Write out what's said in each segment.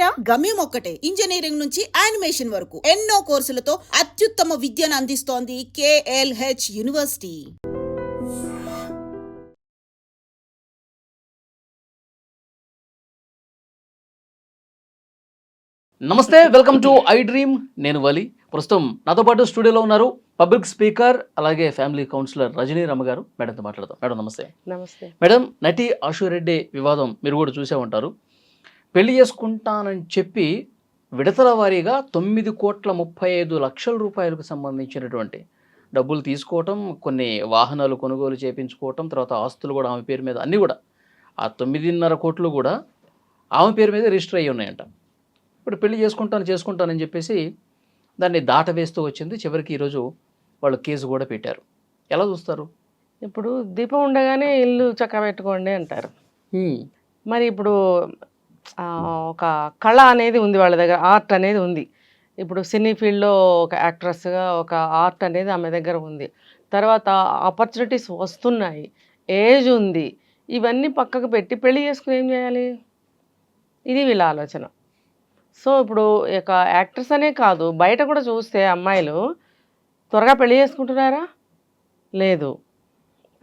ఇంజనీరా? గమ్యం ఒక్కటే, ఇంజనీరింగ్ నుంచి యానిమేషన్ వరకు ఎన్నో కోర్సులతో అత్యుత్తమ విద్యను అందిస్తోంది KLH యూనివర్సిటీ. నమస్తే, వెల్కమ్ టు ఐ డ్రీమ్. నేను వలి. ప్రస్తుతం నాతో పాటు స్టూడియోలో ఉన్నారు పబ్లిక్ స్పీకర్ అలాగే ఫ్యామిలీ కౌన్సిలర్ రజనీ రమ్మ గారు. మేడంతో మాట్లాడదాం. మేడం నమస్తే. నమస్తే మేడం, నటి ఆశురెడ్డి వివాదం మీరు కూడా చూసే ఉంటారు. పెళ్లి చేసుకుంటానని చెప్పి విడతల వారీగా 9,35,00,000 రూపాయలకు సంబంధించినటువంటి డబ్బులు తీసుకోవటం, కొన్ని వాహనాలు కొనుగోలు చేయించుకోవటం, తర్వాత ఆస్తులు కూడా ఆమె పేరు మీద అన్నీ కూడా ఆ 9.5 కోట్లు కూడా ఆమె పేరు మీద రిజిస్టర్ అయ్యి ఉన్నాయంట. ఇప్పుడు పెళ్లి చేసుకుంటానని చెప్పేసి దాన్ని దాటవేస్తూ వచ్చింది. చివరికి ఈరోజు వాళ్ళు కేసు కూడా పెట్టారు. ఎలా చూస్తారు? ఇప్పుడు దీపం ఉండగానే ఇల్లు చక్కబెట్టుకోండి అంటారు. మరి ఇప్పుడు ఒక కళ అనేది ఉంది వాళ్ళ దగ్గర, ఆర్ట్ అనేది ఉంది. ఇప్పుడు సినీ ఫీల్డ్లో ఒక యాక్ట్రెస్గా ఒక ఆర్ట్ అనేది ఆమె దగ్గర ఉంది. తర్వాత ఆపర్చునిటీస్ వస్తున్నాయి, ఏజ్ ఉంది, ఇవన్నీ పక్కకు పెట్టి పెళ్లి చేసుకుని ఏం చేయాలి? ఇది వీళ్ళ ఆలోచన. సో ఇప్పుడు ఇక యాక్టర్స్ అనే కాదు, బయట కూడా చూస్తే అమ్మాయిలు త్వరగా పెళ్లి చేసుకుంటున్నారా? లేదు.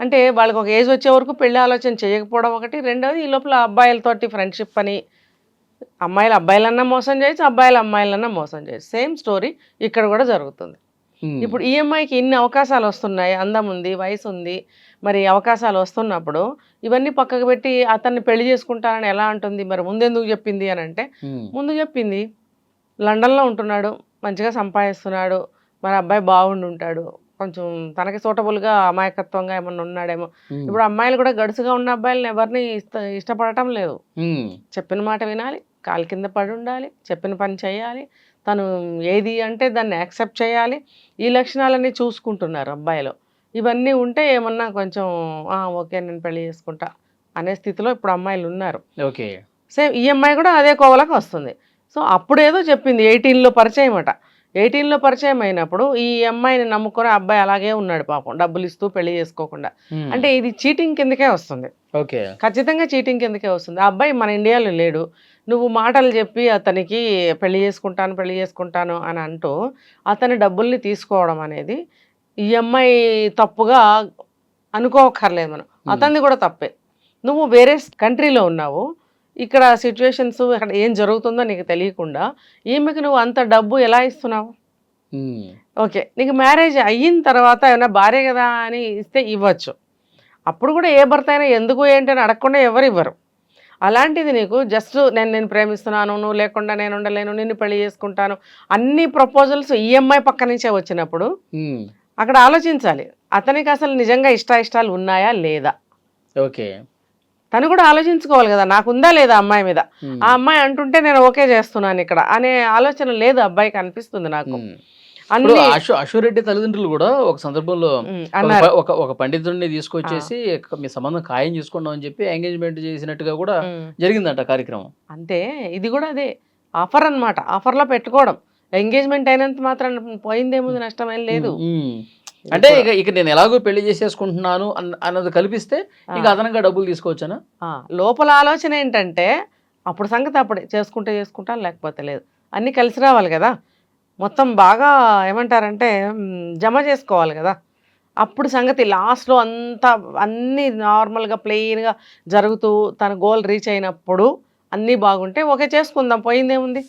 అంటే వాళ్ళకి ఒక ఏజ్ వచ్చే వరకు పెళ్లి ఆలోచన చేయకపోవడం ఒకటి. రెండవది, ఈ లోపల అబ్బాయిలతోటి ఫ్రెండ్షిప్ అని, అమ్మాయిలు అబ్బాయిలన్నా మోసం చేయొచ్చు, అబ్బాయిలు అమ్మాయిలన్నా మోసం చేయొచ్చు. సేమ్ స్టోరీ ఇక్కడ కూడా జరుగుతుంది. ఇప్పుడు ఈ అమ్మాయికి ఇన్ని అవకాశాలు వస్తున్నాయి, అందం ఉంది, వయసు ఉంది, మరి అవకాశాలు వస్తున్నప్పుడు ఇవన్నీ పక్కకు పెట్టి అతన్ని పెళ్లి చేసుకుంటానని ఎలా అంటుంది? మరి ముందెందుకు చెప్పింది అని అంటే, ముందు చెప్పింది లండన్లో ఉంటున్నాడు, మంచిగా సంపాదిస్తున్నాడు, మరి అబ్బాయి బాగుండి ఉంటాడు, కొంచెం తనకి సూటబుల్గా అమాయకత్వంగా ఏమన్నా ఉన్నాడేమో. ఇప్పుడు అమ్మాయిలు కూడా గడుసుగా ఉన్న అబ్బాయిలను ఎవరిని ఇష్టపడటం లేదు. చెప్పిన మాట వినాలి, కాలు కింద పడి ఉండాలి, చెప్పిన పని చేయాలి, తను ఏది అంటే దాన్ని యాక్సెప్ట్ చేయాలి. ఈ లక్షణాలన్నీ చూసుకుంటున్నారు అబ్బాయిలు. ఇవన్నీ ఉంటే ఏమన్నా కొంచెం ఓకే నేను పెళ్లి చేసుకుంటా అనే స్థితిలో ఇప్పుడు అమ్మాయిలు ఉన్నారు. ఓకే, సేమ్ ఈ అమ్మాయి కూడా అదే కోవలకు వస్తుంది. సో అప్పుడేదో చెప్పింది 18లో పరిచయం అట. 18లో పరిచయం అయినప్పుడు ఈ అమ్మాయిని నమ్ముకొని అబ్బాయి అలాగే ఉన్నాడు పాపం, డబ్బులు ఇస్తూ పెళ్లి చేసుకోకుండా. అంటే ఇది చీటింగ్ కిందకే వస్తుంది. ఓకే, ఖచ్చితంగా చీటింగ్ కిందకే వస్తుంది. ఆ అబ్బాయి మన ఇండియాలో లేడు, నువ్వు మాటలు చెప్పి అతనికి పెళ్లి చేసుకుంటాను అని అంటూ అతని డబ్బుల్ని తీసుకోవడం అనేది ఈ అమ్మాయి తప్పుగా అనుకోకర్లేదు మనం. అతనిది కూడా తప్పే. నువ్వు వేరే కంట్రీలో ఉన్నావు, ఇక్కడ సిచ్యువేషన్స్ అక్కడ ఏం జరుగుతుందో నీకు తెలియకుండా ఈమెకి నువ్వు అంత డబ్బు ఎలా ఇస్తున్నావు? ఓకే, నీకు మ్యారేజ్ అయిన తర్వాత ఏమైనా భార్య కదా అని ఇస్తే ఇవ్వచ్చు. అప్పుడు కూడా ఏ భర్త అయినా ఎందుకు ఏంటి అని అడగకుండా ఎవరు ఇవ్వరు. అలాంటిది నీకు జస్ట్ నేను ప్రేమిస్తున్నాను, నువ్వు లేకుండా నేను ఉండలేను, నిన్ను పెళ్లి చేసుకుంటాను, అన్ని ప్రపోజల్స్ ఈఎంఐ పక్క నుంచే వచ్చినప్పుడు అక్కడ ఆలోచించాలి, అతనికి అసలు నిజంగా ఇష్టాలు ఉన్నాయా లేదా? ఓకే, తను కూడా ఆలోచించుకోవాలి కదా, నాకుందా లేదా అమ్మాయి మీద. ఆ అమ్మాయి అంటుంటే నేను ఓకే చేస్తున్నాను ఇక్కడ అనే ఆలోచన లేదు అబ్బాయికి, అనిపిస్తుంది నాకు. ఆశురెడ్డి తల్లిదండ్రులు కూడా ఒక సందర్భంలో ఒక పండితుడిని తీసుకొచ్చేసి మీ సంబంధం ఖాయం చేసుకున్నాం అని చెప్పి ఎంగేజ్మెంట్ చేసినట్టుగా కూడా జరిగిందంట కార్యక్రమం. అంతే, ఇది కూడా అదే ఆఫర్ అన్నమాట. ఆఫర్లో పెట్టుకోవడం, ఎంగేజ్మెంట్ అయినంత మాత్రం పోయిందేముంది, నష్టమేం లేదు. అంటే ఇక నేను ఎలాగో పెళ్లి చేసేసుకుంటున్నాను అన్నది కల్పిస్తే ఇంకా అదనంగా డబ్బులు తీసుకోవచ్చానా? లోపల ఆలోచన ఏంటంటే అప్పుడు సంగతి అప్పుడే, చేసుకుంటాను లేకపోతే లేదు, అన్నీ కలిసి రావాలి కదా. మొత్తం బాగా ఏమంటారంటే జమ చేసుకోవాలి కదా. అప్పుడు సంగతి లాస్ట్లో అంతా అన్నీ నార్మల్గా ప్లెయిన్గా జరుగుతూ తన గోల్ రీచ్ అయినప్పుడు అన్నీ బాగుంటే ఓకే చేసుకుందాం, పోయిందేముంది.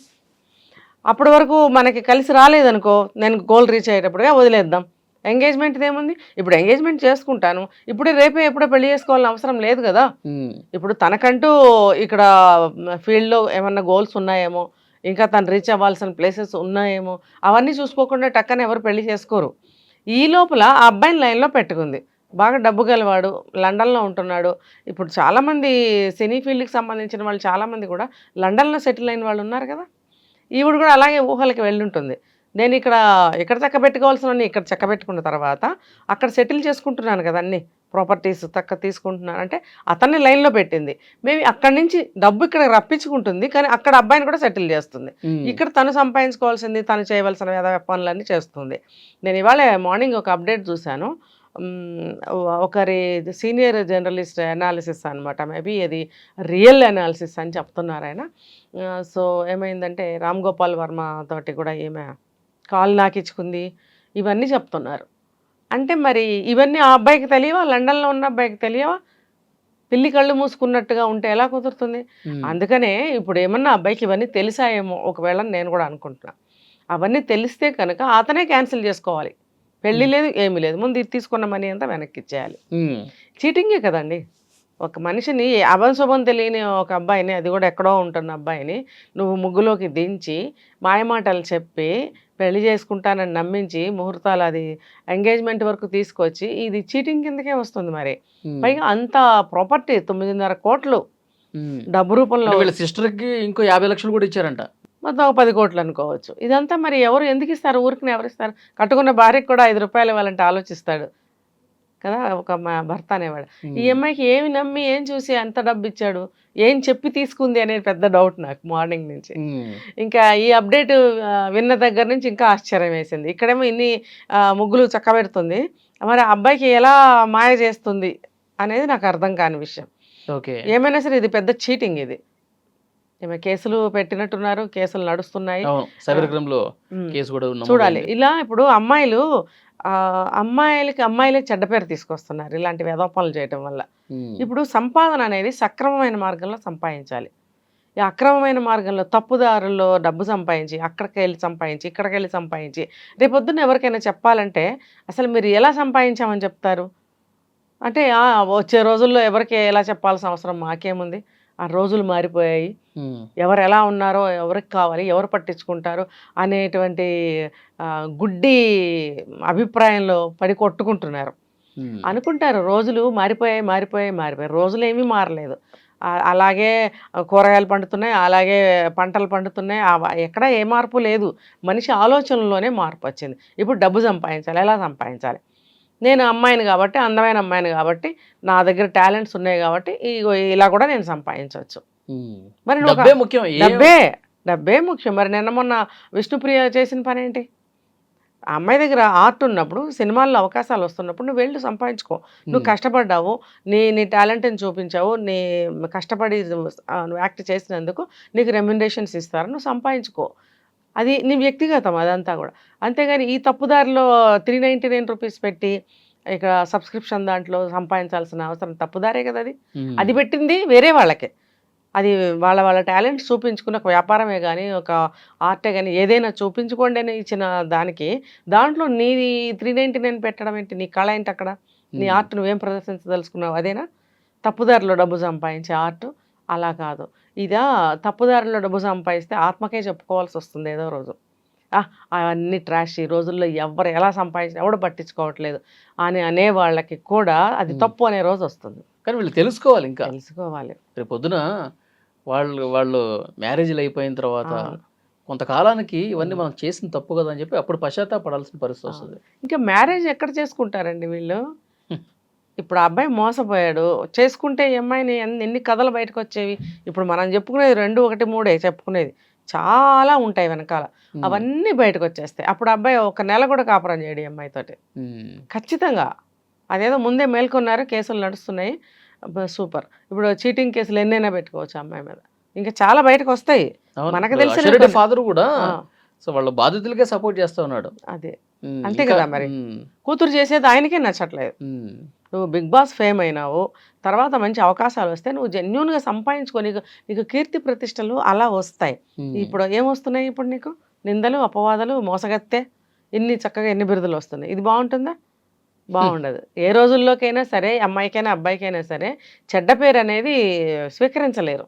అప్పటి వరకు మనకి కలిసి రాలేదనుకో, నేను గోల్ రీచ్ అయ్యేటప్పుడుగా వదిలేద్దాం. ఎంగేజ్మెంట్ ఏముంది, ఇప్పుడు ఎంగేజ్మెంట్ చేసుకుంటాను, ఇప్పుడే రేపే ఎప్పుడో పెళ్లి చేసుకోవాలని అవసరం లేదు కదా. ఇప్పుడు తనకంటూ ఇక్కడ ఫీల్డ్లో ఏమన్నా గోల్స్ ఉన్నాయేమో, ఇంకా తను రీచ్ అవ్వాల్సిన ప్లేసెస్ ఉన్నాయేమో, అవన్నీ చూసుకోకుండా టక్కన ఎవరు పెళ్లి చేసుకోరు. ఈ లోపల ఆ అబ్బాయిని లైన్లో పెట్టుకుంది, బాగా డబ్బు గలవాడు, లండన్లో ఉంటున్నాడు. ఇప్పుడు చాలామంది సినీ ఫీల్డ్కి సంబంధించిన వాళ్ళు చాలామంది కూడా లండన్లో సెటిల్ అయిన వాళ్ళు ఉన్నారు కదా. ఈవిడ కూడా అలాగే ఊహలకి వెళ్ళుంటుంది, నేను ఇక్కడ చక్కబెట్టుకోవాల్సిన ఇక్కడ చక్కబెట్టుకున్న తర్వాత అక్కడ సెటిల్ చేసుకుంటున్నాను కదా, అన్ని ప్రాపర్టీస్ తీసుకుంటున్నాను అంటే అతన్ని లైన్లో పెట్టింది. మేబీ అక్కడి నుంచి డబ్బు ఇక్కడ రప్పించుకుంటుంది, కానీ అక్కడ అబ్బాయిని కూడా సెటిల్ చేస్తుంది. ఇక్కడ తను సంపాదించుకోవాల్సింది, తను చేయవలసిన పనులన్నీ చేస్తుంది. నేను ఇవాళ మార్నింగ్ ఒక అప్డేట్ చూశాను, ఒకరి సీనియర్ జర్నలిస్ట్ అనాలిసిస్ అనమాట, మేబీ అది రియల్ అనాలిసిస్ అని చెప్తున్నారు ఆయన. సో ఏమైందంటే రామ్ గోపాల్ వర్మ తోటి కూడా ఏమే కాల్ నాకిచ్చుకుంది, ఇవన్నీ చెప్తున్నారు. అంటే మరి ఇవన్నీ ఆ అబ్బాయికి తెలియవా? లండన్లో ఉన్న అబ్బాయికి తెలియవా? పిల్లి కళ్ళు మూసుకున్నట్టుగా ఉంటే ఎలా కుదురుతుంది? అందుకనే ఇప్పుడు ఏమన్నా అబ్బాయికి ఇవన్నీ తెలిసాయేమో ఒకవేళ నేను కూడా అనుకుంటున్నా. అవన్నీ తెలిస్తే కనుక అతనే క్యాన్సిల్ చేసుకోవాలి. పెళ్ళి లేదు, ఏమీ లేదు, ముందు ఇది తీసుకున్న మనీ అంతా వెనక్కి ఇచ్చేయాలి. చీటింగే కదండి. ఒక మనిషిని అభంశుభం తెలియని ఒక అబ్బాయిని, అది కూడా ఎక్కడో ఉంటున్న అబ్బాయిని నువ్వు ముగ్గులోకి దించి మాయమాటలు చెప్పి పెళ్లి చేసుకుంటానని నమ్మించి ముహూర్తాలు అది ఎంగేజ్మెంట్ వరకు తీసుకొచ్చి ఇది చీటింగ్ కిందకే వస్తుంది. మరి పైగా అంత ప్రాపర్టీ 9.5 కోట్లు డబ్బు రూపంలో, వీళ్ళ సిస్టర్కి ఇంకో 50 లక్షలు కూడా ఇచ్చారంట. మొత్తం ఒక 10 కోట్లు అనుకోవచ్చు. ఇదంతా మరి ఎవరు ఎందుకు ఇస్తారు? ఊరికి ఎవరు ఇస్తారు? కట్టుకున్న భార్యకి కూడా 5 రూపాయలు ఇవ్వాలంటే ఆలోచిస్తాడు కదా ఒక భర్త అనేవాడు. ఈ అమ్మాయికి ఏమి నమ్మి ఏం చూసి అంత డబ్బు ఇచ్చాడు, ఏం చెప్పి తీసుకుంది అనేది పెద్ద డౌట్ నాకు మార్నింగ్ నుంచి. ఇంకా ఈ అప్డేట్ విన్న దగ్గర నుంచి ఇంకా ఆశ్చర్యం వేసింది. ఇక్కడేమో ఇన్ని ముగ్గులు చక్కబెడుతుంది, మరి అబ్బాయికి ఎలా మాయ చేస్తుంది అనేది నాకు అర్థం కాని విషయం. ఓకే, ఏమైనా సరే ఇది పెద్ద చీటింగ్. ఇది ఏమైనా కేసులు పెట్టినట్టున్నారు, కేసులు నడుస్తున్నాయి. చూడాలి. ఇలా ఇప్పుడు అమ్మాయిలే చెడ్డ పేరు తీసుకొస్తున్నారు ఇలాంటి వేదోపాలు చేయటం వల్ల. ఇప్పుడు సంపాదన అనేది సక్రమమైన మార్గంలో సంపాదించాలి. ఈ అక్రమమైన మార్గంలో తప్పుదారుల్లో డబ్బు సంపాదించి అక్కడికి వెళ్ళి సంపాదించి ఇక్కడికి వెళ్ళి సంపాదించి రేపొద్దున ఎవరికైనా చెప్పాలంటే అసలు మీరు ఎలా సంపాదించామని చెప్తారు? అంటే వచ్చే రోజుల్లో ఎవరికి ఎలా చెప్పాల్సిన అవసరం మాకేముంది? ఆ రోజులు మారిపోయాయి. ఎవరు ఎలా ఉన్నారో, ఎవరికి కావాలి, ఎవరు పట్టించుకుంటారు అనేటువంటి గుడ్డి అభిప్రాయంలో పడి కొట్టుకుంటున్నారు. అనుకుంటారు రోజులు మారిపోయాయి. రోజులు ఏమీ మారలేదు. అలాగే కూరగాయలు పండుతున్నాయి, అలాగే పంటలు పండుతున్నాయి. ఎక్కడ ఏ మార్పు లేదు. మనిషి ఆలోచనలోనే మార్పు వచ్చింది. ఇప్పుడు డబ్బు సంపాదించాలి, ఎలా సంపాదించాలి? నేను అమ్మాయిని కాబట్టి, అందమైన అమ్మాయిని కాబట్టి, నా దగ్గర టాలెంట్స్ ఉన్నాయి కాబట్టి ఇలా కూడా నేను సంపాదించవచ్చు. మరి డబ్బే ముఖ్యం. మరి నిన్న మొన్న విష్ణుప్రియ చేసిన పని ఏంటి? ఆ అమ్మాయి దగ్గర ఆర్ట్ ఉన్నప్పుడు, సినిమాల్లో అవకాశాలు వస్తున్నప్పుడు నువ్వు వెళ్ళి సంపాదించుకో. నువ్వు కష్టపడ్డావు, నీ టాలెంట్ని చూపించావు, నీ కష్టపడి నువ్వు యాక్ట్ చేసినందుకు నీకు రెమ్యునరేషన్స్ ఇస్తారు, నువ్వు సంపాదించుకో. అది నీ వ్యక్తిగతం అదంతా కూడా. అంతేగాని ఈ తప్పుదారిలో 399 రూపీస్ పెట్టి ఇక సబ్స్క్రిప్షన్ దాంట్లో సంపాదించాల్సిన అవసరం తప్పుదారే కదా. అది పెట్టింది వేరే వాళ్ళకే. అది వాళ్ళ టాలెంట్ చూపించుకున్న ఒక వ్యాపారమే కానీ, ఒక ఆర్టే కానీ, ఏదైనా చూపించుకోండి అని ఇచ్చిన దానికి దాంట్లో నీ 399 పెట్టడం ఏంటి? నీ కళ ఏంటి అక్కడ? నీ ఆర్ట్ నువ్వేం ప్రదర్శించదలుచుకున్నావు? అదేనా తప్పుదారిలో డబ్బు సంపాదించే ఆర్ట్? అలా కాదు. ఇదా తప్పుదారిలో డబ్బు సంపాదిస్తే ఆత్మకే చెప్పుకోవాల్సి వస్తుంది ఏదో రోజు. అవన్నీ ట్రాష్, ఈ రోజుల్లో ఎవరు ఎలా సంపాదించినా ఎవడు పట్టించుకోవట్లేదు అని అనే వాళ్ళకి కూడా అది తప్పు అనే రోజు వస్తుంది. కానీ వీళ్ళు తెలుసుకోవాలి, ఇంకా తెలుసుకోవాలి. రేపు పొద్దున వాళ్ళు మ్యారేజ్లు అయిపోయిన తర్వాత కొంతకాలానికి ఇవన్నీ మనం చేసిన తప్పు కదా అని చెప్పి అప్పుడు పశ్చాత్తాపడాల్సిన పరిస్థితి వస్తుంది. ఇంకా మ్యారేజ్ ఎక్కడ చేసుకుంటారండి వీళ్ళు? ఇప్పుడు ఆ అబ్బాయి మోసపోయాడు, చేసుకుంటే ఈ అమ్మాయిని ఎన్ని కథలు బయటకు వచ్చేవి. ఇప్పుడు మనం చెప్పుకునేది 2, 1, 3 చెప్పుకునేది చాలా ఉంటాయి వెనకాల. అవన్నీ బయటకు వచ్చేస్తాయి. అప్పుడు అబ్బాయి 1 నెల కూడా కాపురం చేయడు ఈ అమ్మాయితోటి ఖచ్చితంగా. అదేదో ముందే మేల్కొన్నారు, కేసులు నడుస్తున్నాయి, సూపర్. ఇప్పుడు చీటింగ్ కేసులు ఎన్నైనా పెట్టుకోవచ్చు అమ్మాయి మీద, ఇంకా చాలా బయటకు వస్తాయి. మనకు తెలిసిన ఫాదర్ కూడా వాళ్ళ బాధితులకే సపోర్ట్ చేస్తా ఉన్నాడు. అదే అంతే కదా. మరి కూతురు చేసేది ఆయనకే నచ్చట్లేదు. నువ్వు బిగ్ బాస్ ఫేమ్ అయినావు, తర్వాత మంచి అవకాశాలు వస్తే నువ్వు జెన్యున్గా సంపాదించుకో, నీకు కీర్తి ప్రతిష్టలు అలా వస్తాయి. ఇప్పుడు ఏమొస్తున్నాయి? ఇప్పుడు నీకు నిందలు, అపవాదాలు, మోసగత్తే, చక్కగా ఎన్ని బిరుదులు వస్తున్నాయి. ఇది బాగుంటుందా? బాగుండదు. ఏ రోజుల్లోకైనా సరే, అమ్మాయికైనా అబ్బాయికైనా సరే చెడ్డ పేరు అనేది స్వీకరించలేరు.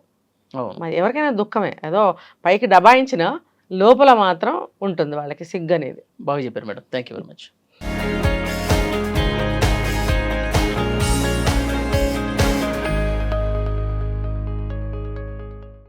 ఎవరికైనా దుఃఖమే. ఏదో పైకి డబాయించిన లోపల మాత్రం ఉంటుంది వాళ్ళకి సిగ్గు అనేది. బాగా చెప్పారు madam, thank you very much.